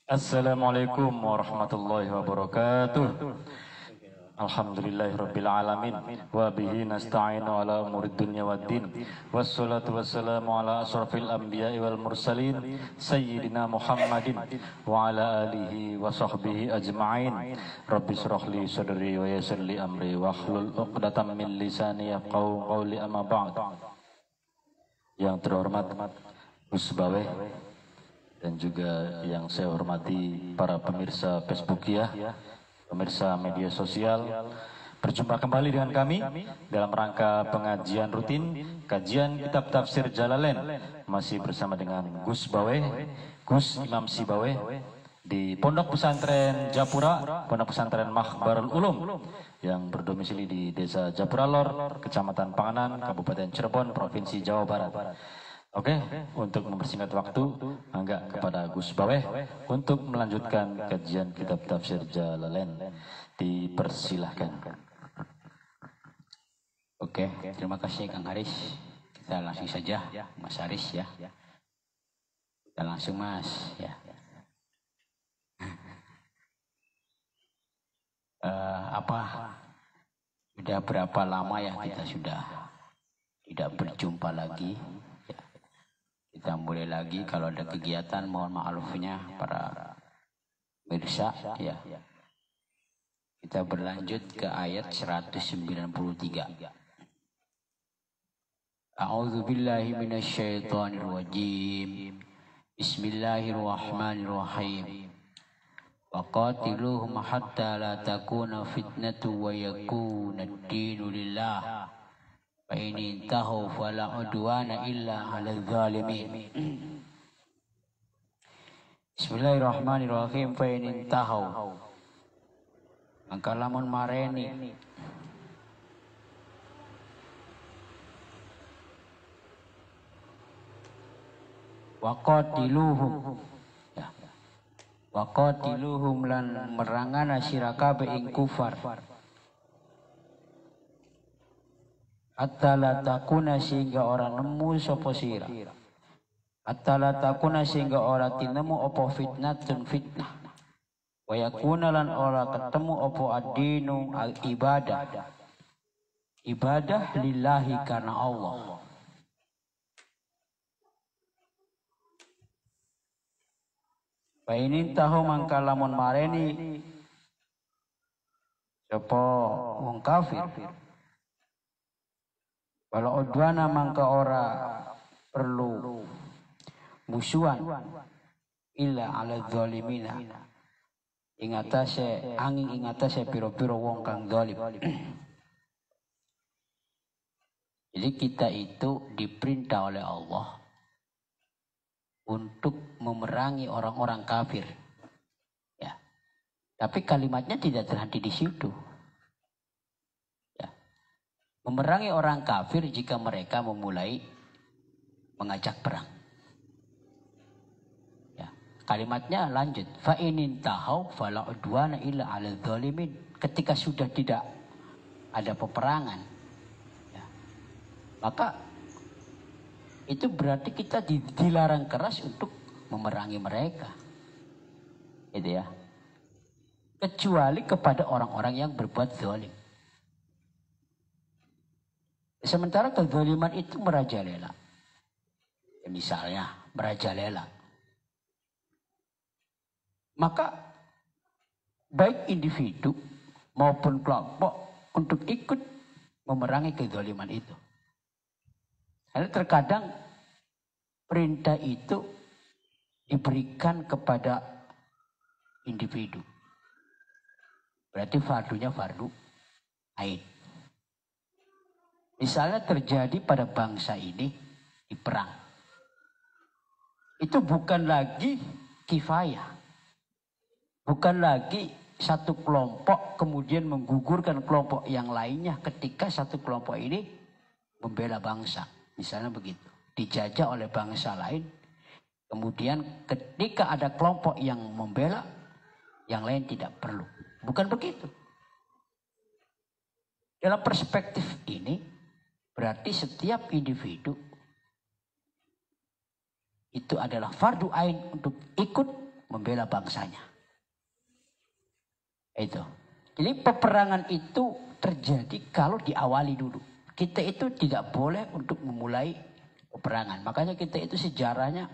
Assalamualaikum warahmatullahi wabarakatuh. Alhamdulillahirabbil alamin wa bihi nasta'inu ala umurid dunya waddin. Wassalatu wassalamu ala asrafil anbiya'i wal mursalin sayyidina Muhammadin wa ala alihi wa sahbihi ajma'in. Rabbi shrah li sadri wa yassir li amri wa hlul 'uqdatam min lisani yafqahu qawli, amma ba'd. Yang terhormat Gus Baweh dan juga yang saya hormati para pemirsa Facebookia, pemirsa media sosial, berjumpa kembali dengan kami dalam rangka pengajian rutin kajian kitab tafsir Jalalain, masih bersama dengan Gus Baweh, Gus Imam Sibaweh di Pondok Pesantren Japura, Pondok Pesantren Makhbarul Ulum yang berdomisili di Desa Japura Lor, Kecamatan Panganan, Kabupaten Cirebon, Provinsi Jawa Barat. Oke, untuk mempersingkat waktu, angga kepada Gus Baweh untuk melanjutkan kajian kitab tafsir Jalalain. Dipersilahkan. Oke, terima kasih Kang Haris. Kita langsung saja, Mas Haris ya. Kita langsung Mas ya. Sudah berapa lama ya kita sudah tidak berjumpa lagi? Kita mulai lagi, kalau ada kegiatan mohon maafnya para pemirsa ya. Kita berlanjut ke ayat 193. A'udzubillahi minasyaitonirrajim. Bismillahirrahmanirrahim. Waqatiluhum hatta la takuna fitnatu wa yakuna ad-dinu lillah. Fa in intahu fala udwana illa 'alal zalimin. Bismillahirrahmanirrahim. Fa in intahu, maka lamun mareni waqatiluhum ya. Waqatiluhum lan merangana sirakabe ing kufar. Hatta la takuna, sehingga orang nemu sapa sira. Hatta la takuna, sehingga orang tinemu apa fitnatun fitnah. Wa yakuna lan ora ketemu apa ad-dinu al ibadah. Ibadah lillahi, karena Allah. Fa in tahu, mangka lamun mareni sapa wong kafir. Kalau udwana, mangka ora perlu musuhan illa 'ala zalimina, ingatase piro-piro wong kang zalim. Jadi kita itu diperintah oleh Allah untuk memerangi orang-orang kafir. Ya. Tapi kalimatnya tidak terhenti di situ. Memerangi orang kafir jika mereka memulai mengajak perang. Ya, kalimatnya lanjut. Fa in intahau fala udwana illa 'alal zalimin. Ketika sudah tidak ada peperangan, ya, maka itu berarti kita dilarang keras untuk memerangi mereka. Gitu ya. Kecuali kepada orang-orang yang berbuat zalim. Sementara kezaliman itu merajalela. Ya, misalnya merajalela. Maka baik individu maupun kelompok untuk ikut memerangi kezaliman itu. Karena terkadang perintah itu diberikan kepada individu. Berarti fardunya fardu ain. Misalnya terjadi pada bangsa ini di perang. Itu bukan lagi kifayah. Bukan lagi satu kelompok kemudian menggugurkan kelompok yang lainnya ketika satu kelompok ini membela bangsa. Misalnya begitu. Dijajah oleh bangsa lain. Kemudian ketika ada kelompok yang membela, yang lain tidak perlu. Bukan begitu. Dalam perspektif ini, berarti setiap individu itu adalah fardu ain untuk ikut membela bangsanya. Itu. Jadi peperangan itu terjadi kalau diawali dulu. Kita itu tidak boleh untuk memulai peperangan. Makanya kita itu sejarahnya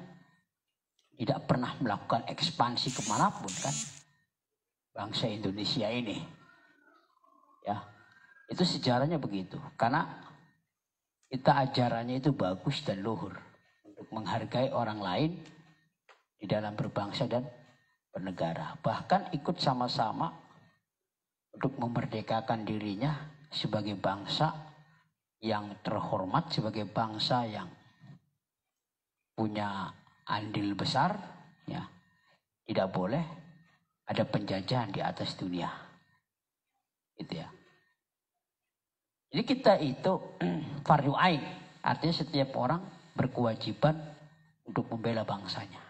tidak pernah melakukan ekspansi kemanapun kan. Bangsa Indonesia ini. Ya, itu sejarahnya begitu. Karena kita ajarannya itu bagus dan luhur. Untuk menghargai orang lain di dalam berbangsa dan bernegara. Bahkan ikut sama-sama untuk memerdekakan dirinya sebagai bangsa yang terhormat, sebagai bangsa yang punya andil besar, ya. Tidak boleh ada penjajahan di atas dunia. Gitu ya. Jadi kita itu fardhu ain, artinya setiap orang berkewajiban untuk membela bangsanya.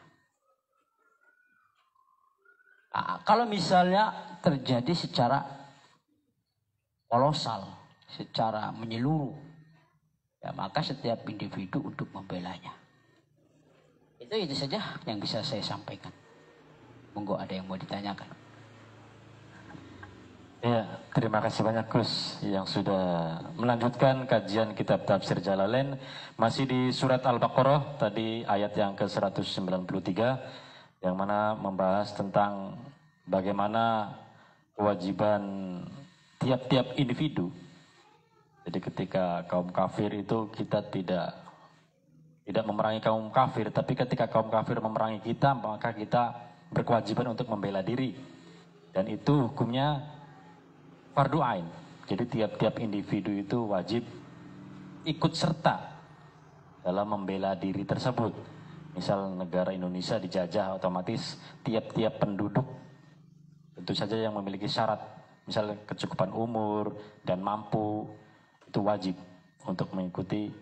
Kalau misalnya terjadi secara kolosal, secara menyeluruh, ya maka setiap individu untuk membelanya. Itu saja yang bisa saya sampaikan. Monggo ada yang mau ditanyakan. Ya, terima kasih banyak Gus yang sudah melanjutkan kajian kitab tafsir Jalalain. Masih di surat Al-Baqarah, tadi ayat yang ke-193. Yang mana membahas tentang bagaimana kewajiban tiap-tiap individu. Jadi ketika kaum kafir itu kita tidak memerangi kaum kafir, tapi ketika kaum kafir memerangi kita, maka kita berkewajiban untuk membela diri. Dan itu hukumnya fardhu ain. Jadi tiap-tiap individu itu wajib ikut serta dalam membela diri tersebut. Misal negara Indonesia dijajah, otomatis tiap-tiap penduduk tentu saja yang memiliki syarat, misal kecukupan umur dan mampu, itu wajib untuk mengikuti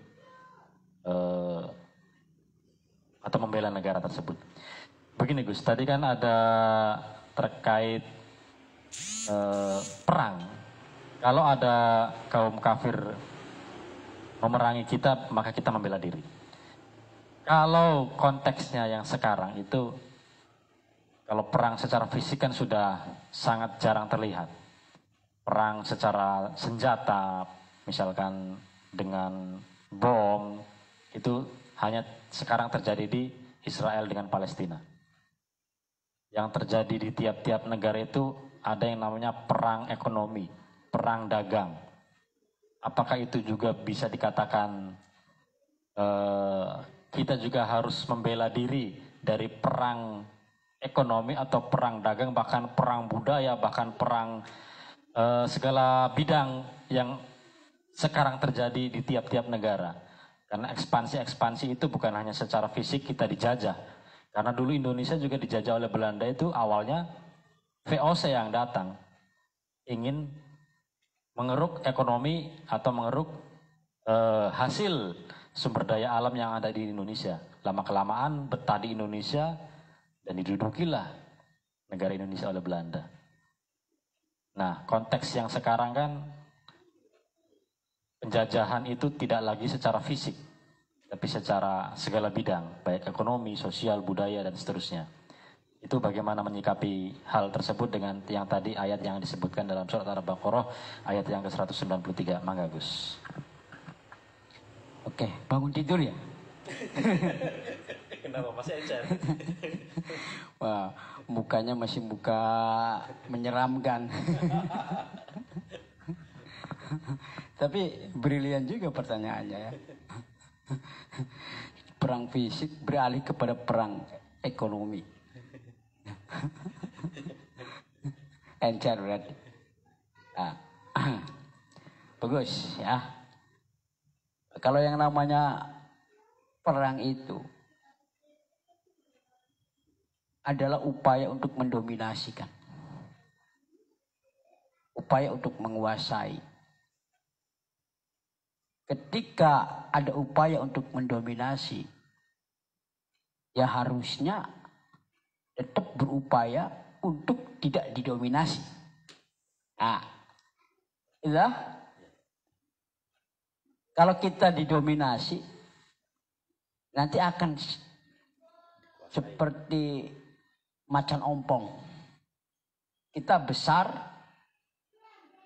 atau membela negara tersebut. Begini Gus, tadi kan ada terkait perang. Kalau ada kaum kafir memerangi kita, maka kita membela diri. Kalau konteksnya yang sekarang itu, kalau perang secara fisik kan sudah sangat jarang terlihat. Perang secara senjata, misalkan dengan bom, itu hanya sekarang terjadi di Israel dengan Palestina. Yang terjadi di tiap-tiap negara itu ada yang namanya perang ekonomi, perang dagang. Apakah itu juga bisa dikatakan kita juga harus membela diri dari perang ekonomi atau perang dagang, bahkan perang budaya, bahkan perang segala bidang yang sekarang terjadi di tiap-tiap negara. Karena ekspansi itu bukan hanya secara fisik kita dijajah. Karena dulu Indonesia juga dijajah oleh Belanda, itu awalnya VOC yang datang. Ingin mengeruk ekonomi atau mengeruk hasil sumber daya alam yang ada di Indonesia. Lama-kelamaan betah di Indonesia dan didudukilah negara Indonesia oleh Belanda. Nah, konteks yang sekarang kan penjajahan itu tidak lagi secara fisik, tapi secara segala bidang, baik ekonomi, sosial, budaya, dan seterusnya. Itu bagaimana menyikapi hal tersebut dengan yang tadi ayat yang disebutkan dalam surat Al-Baqarah, ayat yang ke-193. Mangga Gus. Oke, bangun tidur ya? Kenapa masih encer? Wah, mukanya masih muka menyeramkan. Tapi brilian juga pertanyaannya ya. Perang fisik beralih kepada perang ekonomi. Encer berarti. Nah, bagus ya. Kalau yang namanya perang itu adalah upaya untuk mendominasikan. Upaya untuk menguasai. Ketika ada upaya untuk mendominasi, ya harusnya tetap berupaya untuk tidak didominasi. Nah, itulah. Kalau kita didominasi, nanti akan seperti macan ompong. Kita besar,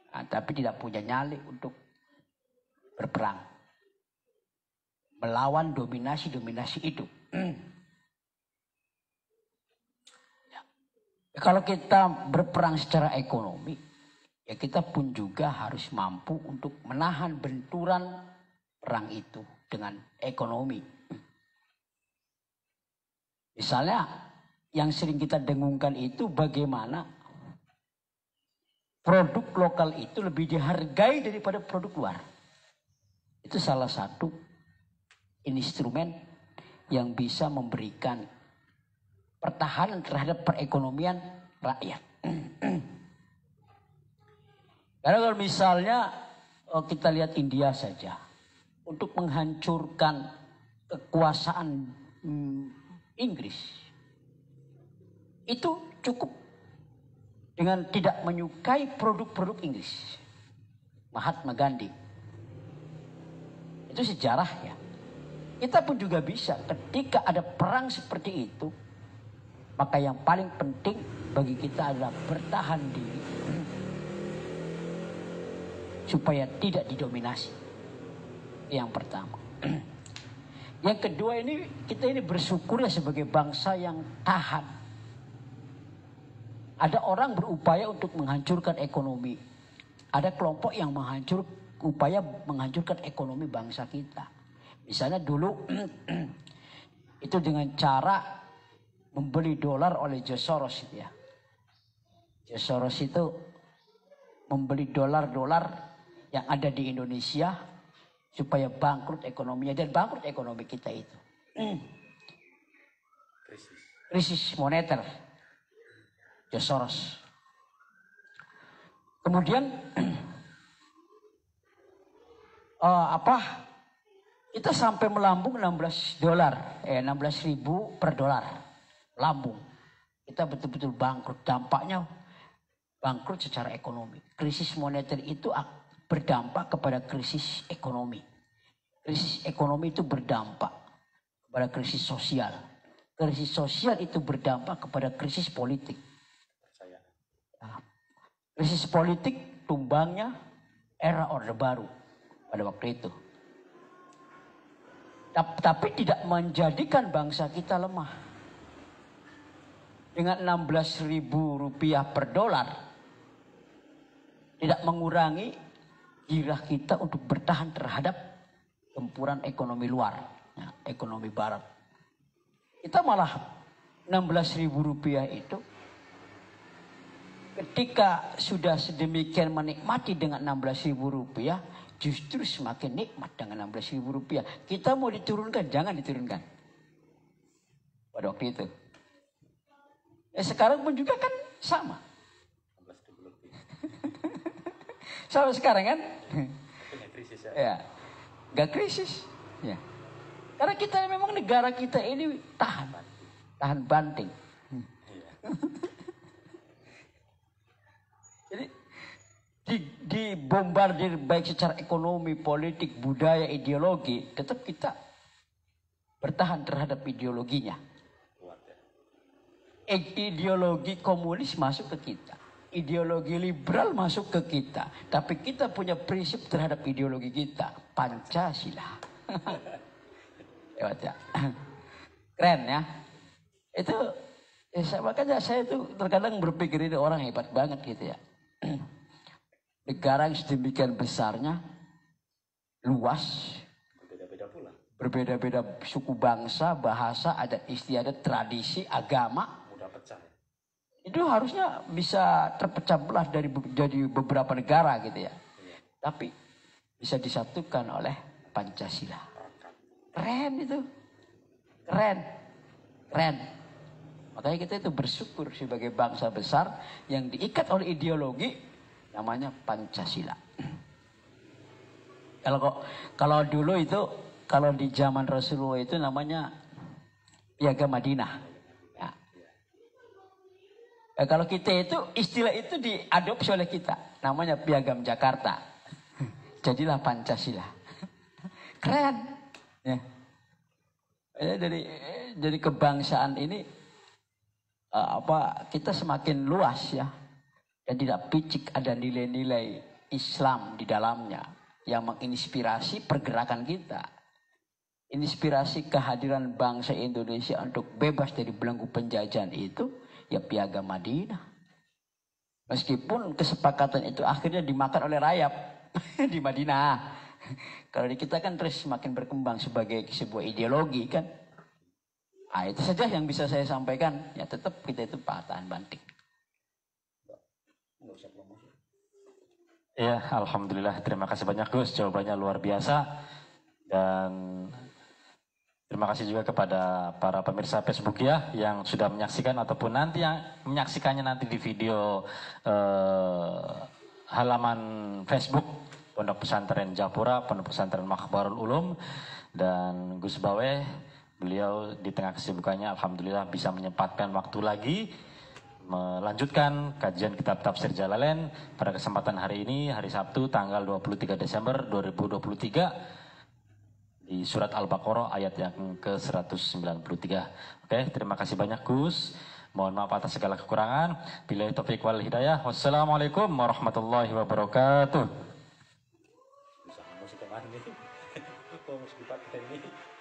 tapi tidak punya nyali untuk berperang. Melawan dominasi-dominasi itu. Kalau kita berperang secara ekonomi, ya kita pun juga harus mampu untuk menahan benturan perang itu dengan ekonomi. Misalnya yang sering kita dengungkan itu bagaimana produk lokal itu lebih dihargai daripada produk luar. Itu salah satu instrumen yang bisa memberikan pertahanan terhadap perekonomian rakyat. Karena kalau misalnya kita lihat India saja, untuk menghancurkan kekuasaan Inggris, itu cukup dengan tidak menyukai produk-produk Inggris. Mahatma Gandhi. Itu sejarah ya. Kita pun juga bisa ketika ada perang seperti itu, maka yang paling penting bagi kita adalah bertahan diri supaya tidak didominasi. Yang pertama. Yang kedua ini kita ini bersyukur ya sebagai bangsa yang tahan. Ada orang berupaya untuk menghancurkan ekonomi. Ada kelompok yang upaya menghancurkan ekonomi bangsa kita. Misalnya dulu itu dengan cara membeli dolar oleh George Soros itu ya. George Soros itu membeli dolar-dolar yang ada di Indonesia supaya bangkrut ekonominya, dan bangkrut ekonomi kita itu. Krisis moneter. George Soros. Kemudian kita sampai melambung 16 ribu per dolar. Lambung. Kita betul-betul bangkrut. Dampaknya bangkrut secara ekonomi. Krisis moneter itu berdampak kepada krisis ekonomi. Krisis ekonomi itu berdampak kepada krisis sosial. Krisis sosial itu berdampak kepada krisis politik. Nah, krisis politik tumbangnya era Orde Baru pada waktu itu. Tapi tidak menjadikan bangsa kita lemah. Dengan 16 ribu rupiah per dolar, tidak mengurangi gairah kita untuk bertahan terhadap gempuran ekonomi luar, ya, ekonomi barat. Kita malah 16 ribu rupiah itu, ketika sudah sedemikian menikmati dengan 16 ribu rupiah, justru semakin nikmat dengan 16 ribu rupiah. Kita mau diturunkan, jangan diturunkan. Pada waktu itu. Sekarang pun juga kan sama. Sampai sekarang kan? Gak krisis ya? Ya, gak krisis. Ya. Karena kita memang negara kita ini tahan banting. Jadi dibombardir baik secara ekonomi, politik, budaya, ideologi, tetap kita bertahan terhadap ideologinya. Ideologi komunis masuk ke kita. Ideologi liberal masuk ke kita. Tapi kita punya prinsip terhadap ideologi kita. Pancasila. Ya. Keren ya. Itu makanya saya itu terkadang berpikir ini orang hebat banget gitu ya. Negara yang sedemikian besarnya, luas, berbeda-beda pula. Berbeda-beda suku bangsa, bahasa, adat istiadat, tradisi, agama. Itu harusnya bisa terpecah belah jadi beberapa negara gitu ya. Tapi bisa disatukan oleh Pancasila. Keren itu. Keren. Makanya kita itu bersyukur sebagai bangsa besar yang diikat oleh ideologi namanya Pancasila. Kalau dulu itu, kalau di zaman Rasulullah itu namanya Piagam Madinah. Kalau kita itu, istilah itu diadopsi oleh kita. Namanya Piagam Jakarta. Jadilah Pancasila. Keren. Ya. Dari kebangsaan ini, kita semakin luas ya, dan tidak picik ada nilai-nilai Islam di dalamnya yang menginspirasi pergerakan kita, inspirasi kehadiran bangsa Indonesia untuk bebas dari belenggu penjajahan itu ya Piagam Madinah. Meskipun kesepakatan itu akhirnya dimakan oleh rayap di Madinah. Kalau di kita kan terus semakin berkembang sebagai sebuah ideologi kan. Nah, itu saja yang bisa saya sampaikan. Ya tetap kita itu patahan banting. Ya, alhamdulillah. Terima kasih banyak Gus. Jawabannya luar biasa. Dan terima kasih juga kepada para pemirsa Facebook ya yang sudah menyaksikan ataupun nanti yang menyaksikannya nanti di video halaman Facebook Pondok Pesantren Japura, Pondok Pesantren Makhbarul Ulum, dan Gus Bawe. Beliau di tengah kesibukannya alhamdulillah bisa menyempatkan waktu lagi melanjutkan kajian kitab tafsir Jalalain pada kesempatan hari ini, hari Sabtu tanggal 23 Desember 2023 di surat Al-Baqarah ayat yang ke-193. Oke, terima kasih banyak Gus. Mohon maaf atas segala kekurangan. Billahi taufiq wal hidayah. Wassalamualaikum warahmatullahi wabarakatuh. Bisa musik kemana nih? Kok musik dipakai ini?